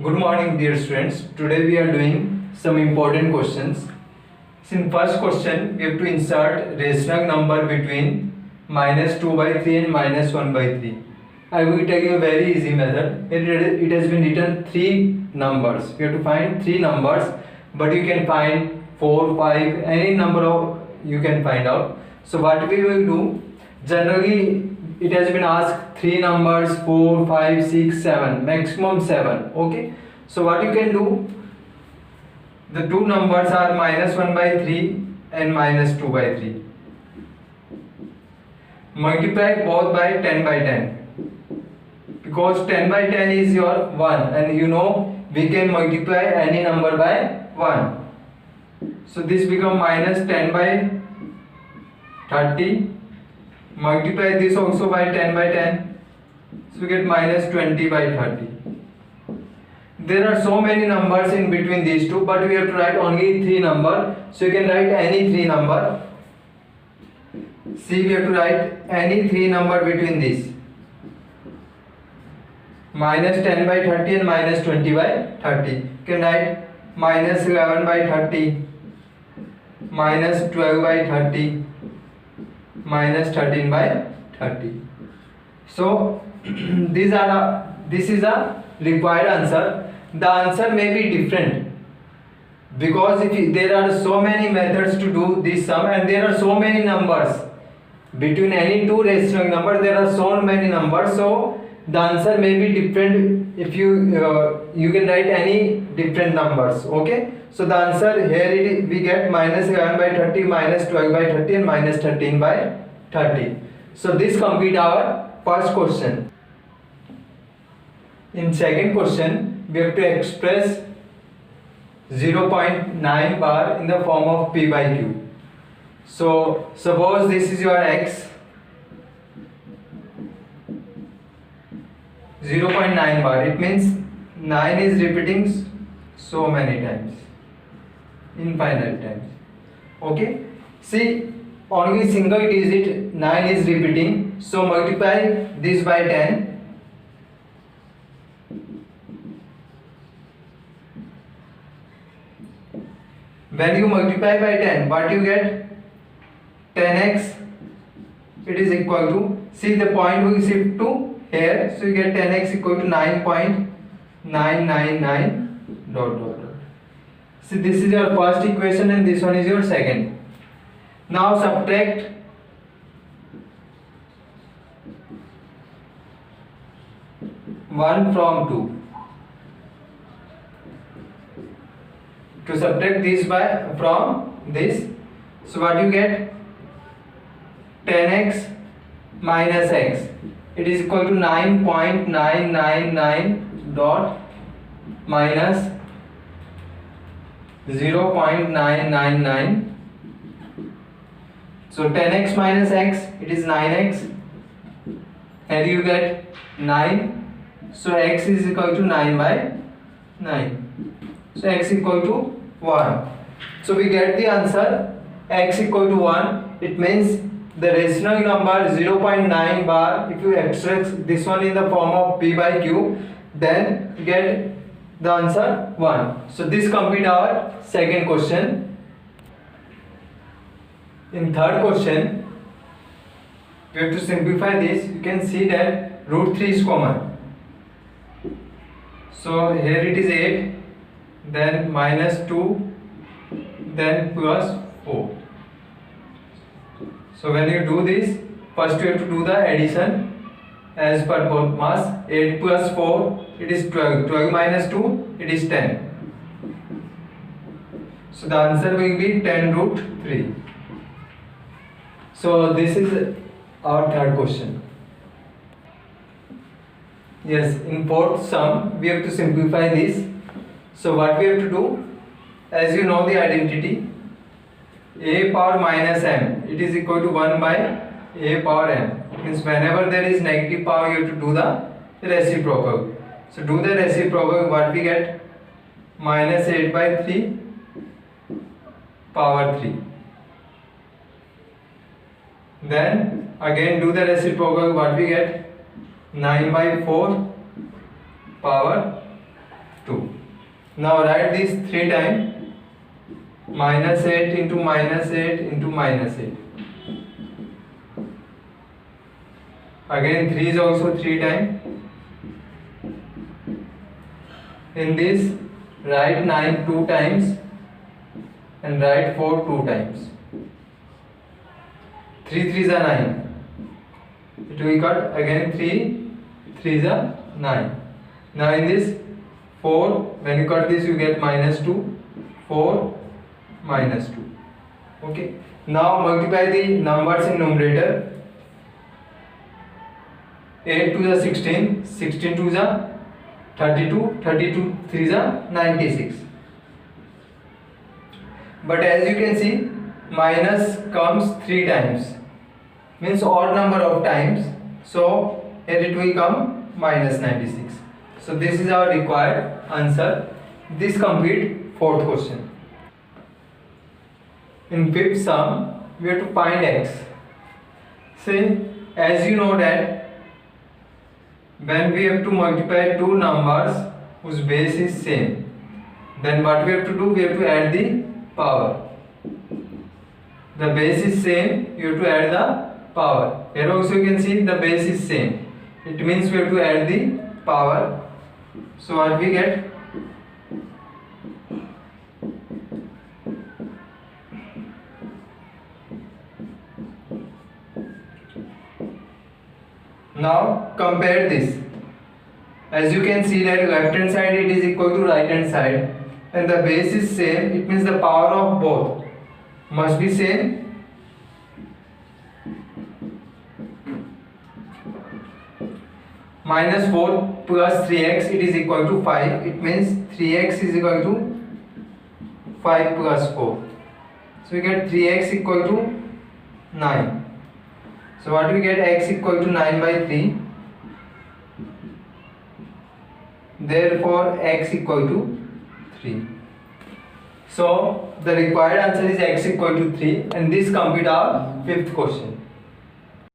Good morning, dear students. Today we are doing some important questions. In first question, we have to insert rational number between minus 2 by 3 and minus 1 by 3. I will tell you a very easy method. It has been written three numbers. We have to find three numbers, but you can find 4, 5, any number of you can find out. So what we will do, generally it has been asked three numbers 4, 5, 6, 7, maximum 7. Okay, so what you can do, the two numbers are minus 1 by 3 and minus 2 by 3. Multiply both by 10 by 10, because 10 by 10 is your 1, and you know we can multiply any number by 1. So this become minus 10 by 30. Multiply this also by 10 by 10, so we get minus 20 by 30. There are so many numbers in between these two, but we have to write only three number. So you can write any three number. See, we have to write any three number between these. Minus 10 by 30 and minus 20 by 30. You can write minus 11 by 30, minus 12 by 30, minus 13 by 30. So this is a required answer. The answer may be different, because there are so many methods to do this sum, and there are so many numbers between any two rational number. There are so many numbers, so the answer may be different. If you can write any different numbers. Okay, so the answer here we get minus 11 by 30, minus 12 by 30, and minus 13 by 30. So this complete our first question. In second question, we have to express 0.9 bar in the form of p by q. So suppose this is your x, 0.9 bar, it means 9 is repeating so many times, infinite times. Okay, see, only single digit 9 is repeating, so multiply this by 10. When you multiply by 10, what you get? 10x, it is equal to, see, the point will shift to here, so you get 10x equal to 9.999 dot dot dot. See, this is your first equation and this one is your second. Now subtract one from 2. To subtract this from this, so what you get? 10x minus x, it is equal to 9.999 dot minus 0.999. So 10x minus x, it is 9x, and you get 9. So x is equal to 9 by 9. So x equal to 1. So we get the answer x equal to 1. It means the rational number 0.9 bar, if you extract this one in the form of p by q, then you get the answer 1. So this complete our second question. In third question, we have to simplify this. You can see that root 3 is common. So here it is 8, then minus 2, then plus 4. So when you do this, first you have to do the addition as per both mass. 8 plus 4, it is 12. 12 minus 2, it is 10. So the answer will be 10 root 3. So this is our third question. Yes, in fourth sum, we have to simplify this. So what we have to do, as you know the identity, a power minus m, it is equal to 1 by a power m. Means whenever there is negative power, you have to do the reciprocal. So do the reciprocal, what we get? Minus 8 by 3 power 3. Then again do the reciprocal, what we get? 9 by 4 power 2. Now write this 3 times. Minus 8 into minus 8 into minus 8. Again 3 is also 3 times. In this write 9 2 times and write 4 2 times. 3 3s are 9. It will cut again 3 3s are 9. Now in this 4, when you cut this you get minus 2, 4 minus 2. Okay. Now multiply the numbers in numerator. 8 to the 16, 16 to the 32, 32 3 the 96. But as you can see, minus comes 3 times, means odd number of times. So here it will come minus 96. So this is our required answer. This complete fourth question. In fifth sum, we have to find x. See, as you know that when we have to multiply two numbers whose base is same, then what we have to do? We have to add the power. The base is same, you have to add the power. Here also you can see the base is same. It means we have to add the power. So what we get? Now compare this. As you can see that left hand side it is equal to right hand side, and the base is same. It means the power of both must be same. Minus 4 plus 3x, it is equal to 5. It means 3x is equal to 5 plus 4. So we get 3x equal to 9. So what do we get? X equal to 9 by 3. Therefore x equal to 3. So the required answer is x equal to 3, and this complete our fifth question.